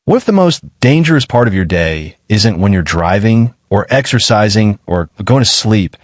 What if the most dangerous part of your day isn't when you're driving or exercising or going to sleep,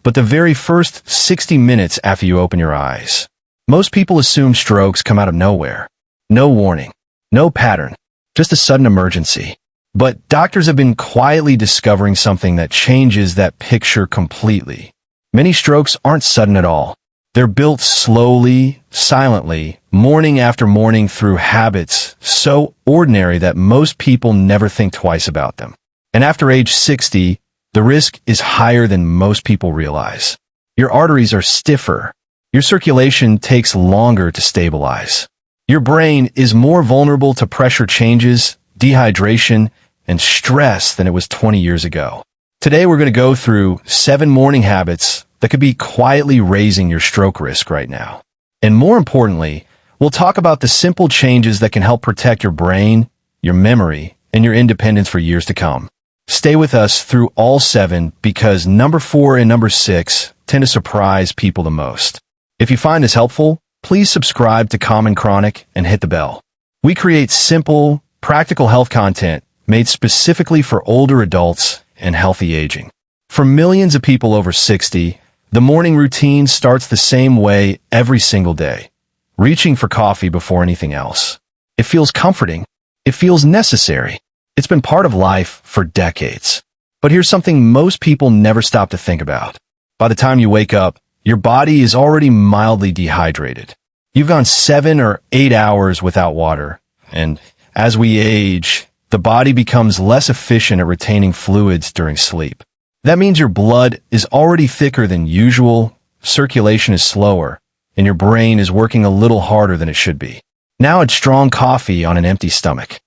but the very first 60 minutes after you open your eyes? Most people assume strokes come out of nowhere. No warning, no pattern, just a sudden emergency. But doctors have been quietly discovering something that changes that picture completely. Many strokes aren't sudden at all. They're built slowly, silently, morning after morning through habits so ordinary that most people never think twice about them. And after age 60, the risk is higher than most people realize. Your arteries are stiffer. Your circulation takes longer to stabilize. Your brain is more vulnerable to pressure changes, dehydration, and stress than it was 20 years ago. Today, we're going to go through 7 morning habits that could be quietly raising your stroke risk right now. And more importantly, we'll talk about the simple changes that can help protect your brain, your memory, and your independence for years to come. Stay with us through all 7 because number 4 and number 6 tend to surprise people the most. If you find this helpful, please subscribe to Common Chronic and hit the bell. We create simple, practical health content made specifically for older adults and healthy aging. For millions of people over 60, the morning routine starts the same way every single day, reaching for coffee before anything else. It feels comforting. It feels necessary. It's been part of life for decades. But here's something most people never stop to think about. By the time you wake up, your body is already mildly dehydrated. You've gone 7 or 8 hours without water, and as we age, the body becomes less efficient at retaining fluids during sleep. That means your blood is already thicker than usual, circulation is slower, and your brain is working a little harder than it should be. Now add strong coffee on an empty stomach.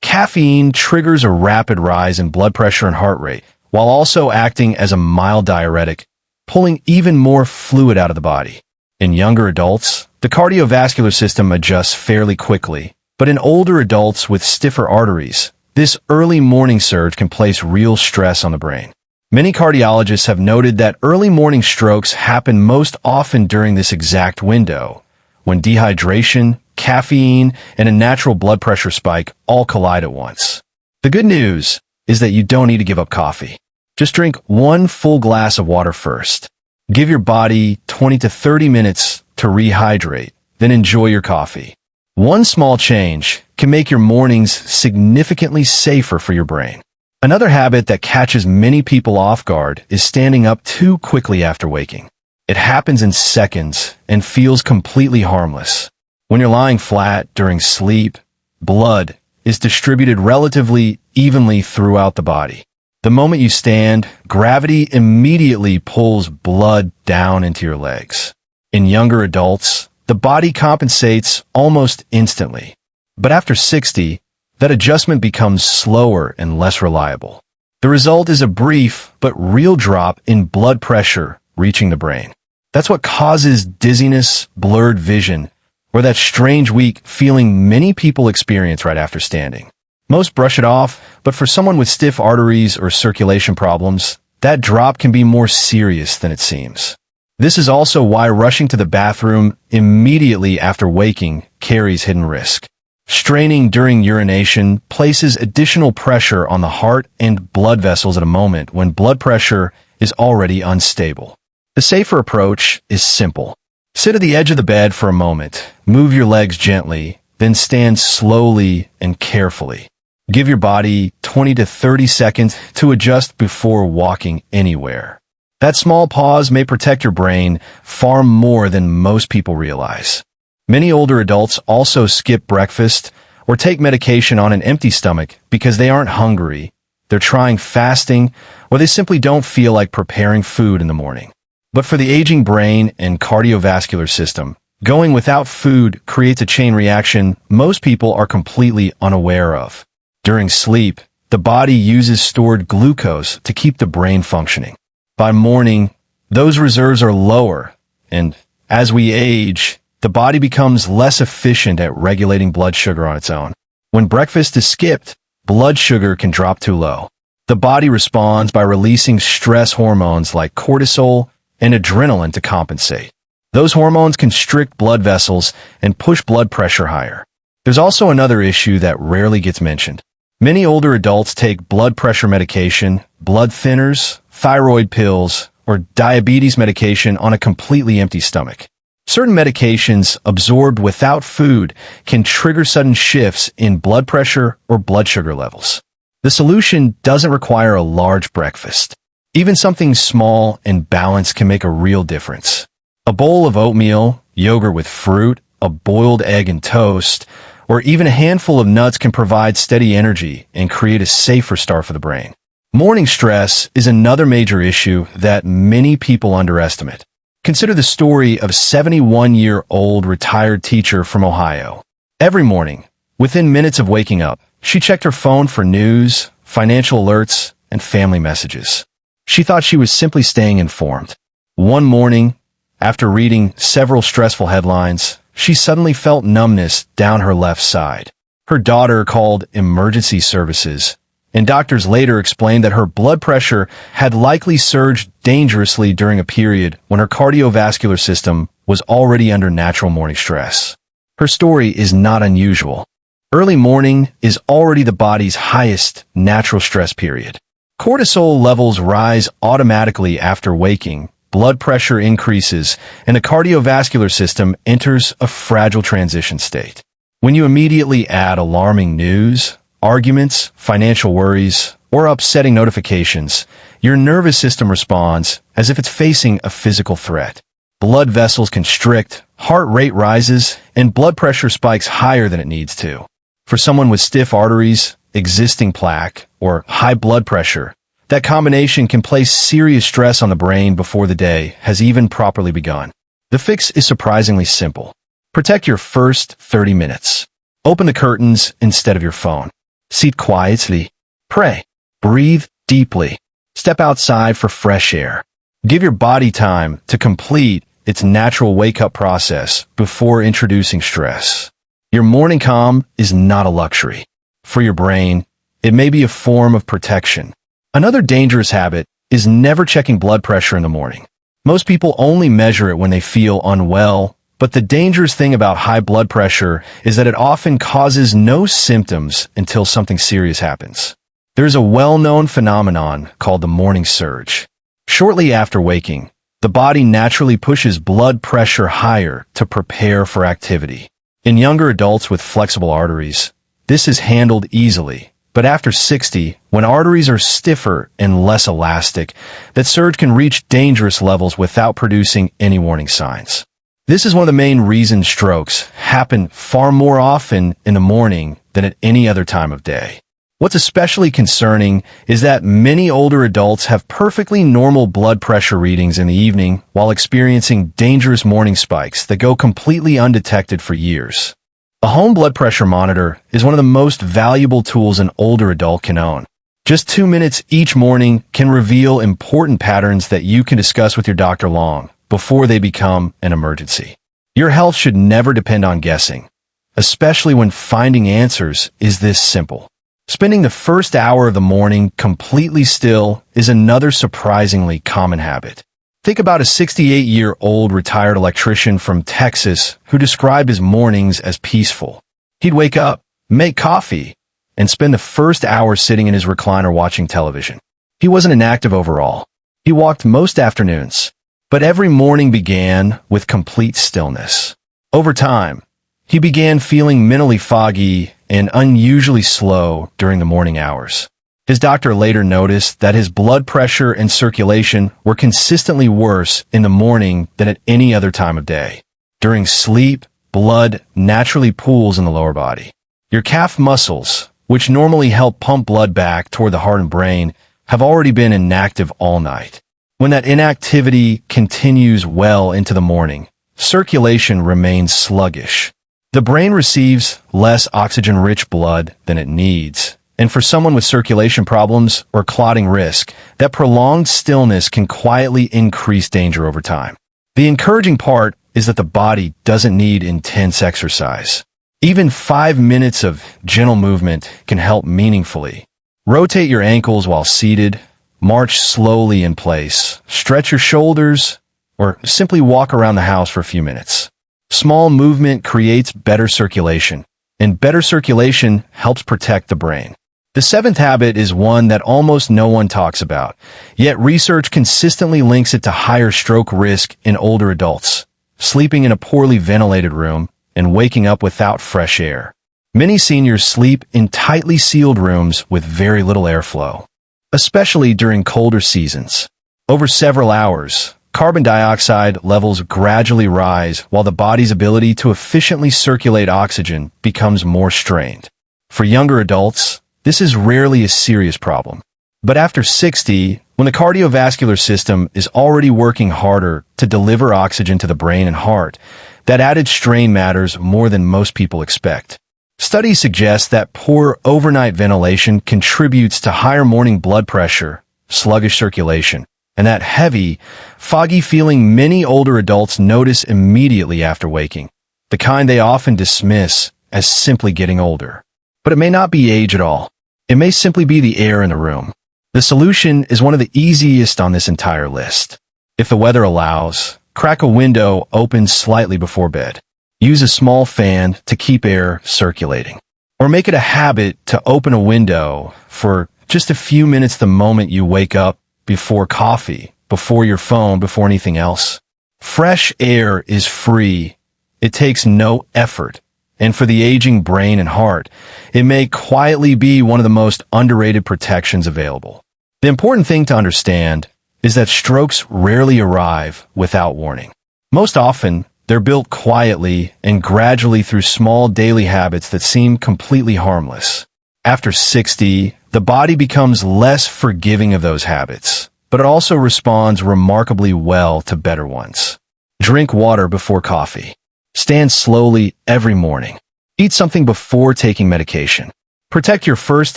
Caffeine triggers a rapid rise in blood pressure and heart rate, while also acting as a mild diuretic, pulling even more fluid out of the body. In younger adults, the cardiovascular system adjusts fairly quickly, but in older adults with stiffer arteries, this early morning surge can place real stress on the brain. Many cardiologists have noted that early morning strokes happen most often during this exact window, when dehydration, caffeine, and a natural blood pressure spike all collide at once. The good news is that you don't need to give up coffee. Just drink 1 full glass of water first. Give your body 20 to 30 minutes to rehydrate, then enjoy your coffee. One small change can make your mornings significantly safer for your brain. Another habit that catches many people off guard is standing up too quickly after waking. It happens in seconds and feels completely harmless. When you're lying flat during sleep, blood is distributed relatively evenly throughout the body. The moment you stand, gravity immediately pulls blood down into your legs. In younger adults, the body compensates almost instantly. But after 60, that adjustment becomes slower and less reliable. The result is a brief but real drop in blood pressure reaching the brain. That's what causes dizziness, blurred vision, or that strange weak feeling many people experience right after standing. Most brush it off, but for someone with stiff arteries or circulation problems, that drop can be more serious than it seems. This is also why rushing to the bathroom immediately after waking carries hidden risk. Straining during urination places additional pressure on the heart and blood vessels at a moment when blood pressure is already unstable. The safer approach is simple. Sit at the edge of the bed for a moment, move your legs gently, then stand slowly and carefully. Give your body 20 to 30 seconds to adjust before walking anywhere. That small pause may protect your brain far more than most people realize. Many older adults also skip breakfast or take medication on an empty stomach because they aren't hungry, they're trying fasting, or they simply don't feel like preparing food in the morning. But for the aging brain and cardiovascular system, going without food creates a chain reaction most people are completely unaware of. During sleep, the body uses stored glucose to keep the brain functioning. By morning, those reserves are lower, and as we age, the body becomes less efficient at regulating blood sugar on its own. When breakfast is skipped, blood sugar can drop too low. The body responds by releasing stress hormones like cortisol and adrenaline to compensate. Those hormones constrict blood vessels and push blood pressure higher. There's also another issue that rarely gets mentioned. Many older adults take blood pressure medication, blood thinners, thyroid pills, or diabetes medication on a completely empty stomach. Certain medications absorbed without food can trigger sudden shifts in blood pressure or blood sugar levels. The solution doesn't require a large breakfast. Even something small and balanced can make a real difference. A bowl of oatmeal, yogurt with fruit, a boiled egg and toast, or even a handful of nuts can provide steady energy and create a safer start for the brain. Morning stress is another major issue that many people underestimate. Consider the story of a 71-year-old retired teacher from Ohio. Every morning, within minutes of waking up, she checked her phone for news, financial alerts, and family messages. She thought she was simply staying informed. One morning, after reading several stressful headlines, she suddenly felt numbness down her left side. Her daughter called emergency services, and doctors later explained that her blood pressure had likely surged dangerously during a period when her cardiovascular system was already under natural morning stress. Her story is not unusual. Early morning is already the body's highest natural stress period. Cortisol levels rise automatically after waking, blood pressure increases, and the cardiovascular system enters a fragile transition state. When you immediately add alarming news, arguments, financial worries, or upsetting notifications, your nervous system responds as if it's facing a physical threat. Blood vessels constrict, heart rate rises, and blood pressure spikes higher than it needs to. For someone with stiff arteries, existing plaque, or high blood pressure, that combination can place serious stress on the brain before the day has even properly begun. The fix is surprisingly simple. Protect your first 30 minutes. Open the curtains instead of your phone. Sit quietly. Pray. Breathe deeply. Step outside for fresh air. Give your body time to complete its natural wake-up process before introducing stress. Your morning calm is not a luxury. For your brain, it may be a form of protection. Another dangerous habit is never checking blood pressure in the morning. Most people only measure it when they feel unwell, but the dangerous thing about high blood pressure is that it often causes no symptoms until something serious happens. There's a well-known phenomenon called the morning surge. Shortly after waking, the body naturally pushes blood pressure higher to prepare for activity. In younger adults with flexible arteries, this is handled easily. But after 60, when arteries are stiffer and less elastic, that surge can reach dangerous levels without producing any warning signs. This is one of the main reasons strokes happen far more often in the morning than at any other time of day. What's especially concerning is that many older adults have perfectly normal blood pressure readings in the evening while experiencing dangerous morning spikes that go completely undetected for years. A home blood pressure monitor is one of the most valuable tools an older adult can own. Just 2 minutes each morning can reveal important patterns that you can discuss with your doctor long before they become an emergency. Your health should never depend on guessing, especially when finding answers is this simple. Spending the first hour of the morning completely still is another surprisingly common habit. Think about a 68-year-old retired electrician from Texas who described his mornings as peaceful. He'd wake up, make coffee, and spend the first hour sitting in his recliner watching television. He wasn't inactive overall. He walked most afternoons, but every morning began with complete stillness. Over time, he began feeling mentally foggy and unusually slow during the morning hours. His doctor later noticed that his blood pressure and circulation were consistently worse in the morning than at any other time of day. During sleep, blood naturally pools in the lower body. Your calf muscles, which normally help pump blood back toward the heart and brain, have already been inactive all night. When that inactivity continues well into the morning, circulation remains sluggish. The brain receives less oxygen-rich blood than it needs. And for someone with circulation problems or clotting risk, that prolonged stillness can quietly increase danger over time. The encouraging part is that the body doesn't need intense exercise. Even 5 minutes of gentle movement can help meaningfully. Rotate your ankles while seated, march slowly in place, stretch your shoulders, or simply walk around the house for a few minutes. Small movement creates better circulation, and better circulation helps protect the brain. The seventh habit is one that almost no one talks about, yet research consistently links it to higher stroke risk in older adults: sleeping in a poorly ventilated room and waking up without fresh air. Many seniors sleep in tightly sealed rooms with very little airflow, especially during colder seasons. Over several hours, carbon dioxide levels gradually rise while the body's ability to efficiently circulate oxygen becomes more strained. For younger adults, this is rarely a serious problem. But after 60, when the cardiovascular system is already working harder to deliver oxygen to the brain and heart, that added strain matters more than most people expect. Studies suggest that poor overnight ventilation contributes to higher morning blood pressure, sluggish circulation, and that heavy, foggy feeling many older adults notice immediately after waking, the kind they often dismiss as simply getting older. But it may not be age at all. It may simply be the air in the room. The solution is one of the easiest on this entire list. If the weather allows, crack a window open slightly before bed. Use a small fan to keep air circulating. Or make it a habit to open a window for just a few minutes the moment you wake up, before coffee, before your phone, before anything else. Fresh air is free. It takes no effort. And for the aging brain and heart, it may quietly be one of the most underrated protections available. The important thing to understand is that strokes rarely arrive without warning. Most often, they're built quietly and gradually through small daily habits that seem completely harmless. After 60, the body becomes less forgiving of those habits, but it also responds remarkably well to better ones. Drink water before coffee. Stand slowly every morning. Eat something before taking medication. Protect your first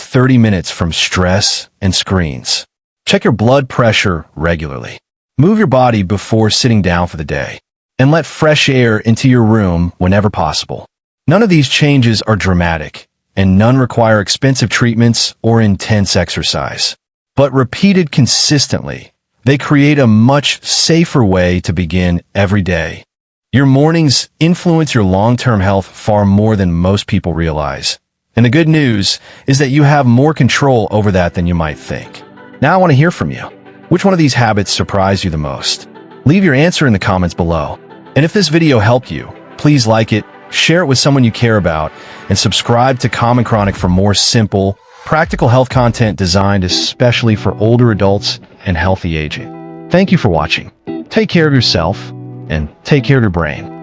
30 minutes from stress and screens. Check your blood pressure regularly. Move your body before sitting down for the day. And let fresh air into your room whenever possible. None of these changes are dramatic, and none require expensive treatments or intense exercise. But repeated consistently, they create a much safer way to begin every day. Your mornings influence your long-term health far more than most people realize. And the good news is that you have more control over that than you might think. Now I want to hear from you. Which one of these habits surprised you the most? Leave your answer in the comments below. And if this video helped you, please like it, share it with someone you care about, and subscribe to Common Chronic for more simple, practical health content designed especially for older adults and healthy aging. Thank you for watching. Take care of yourself, and take care of your brain.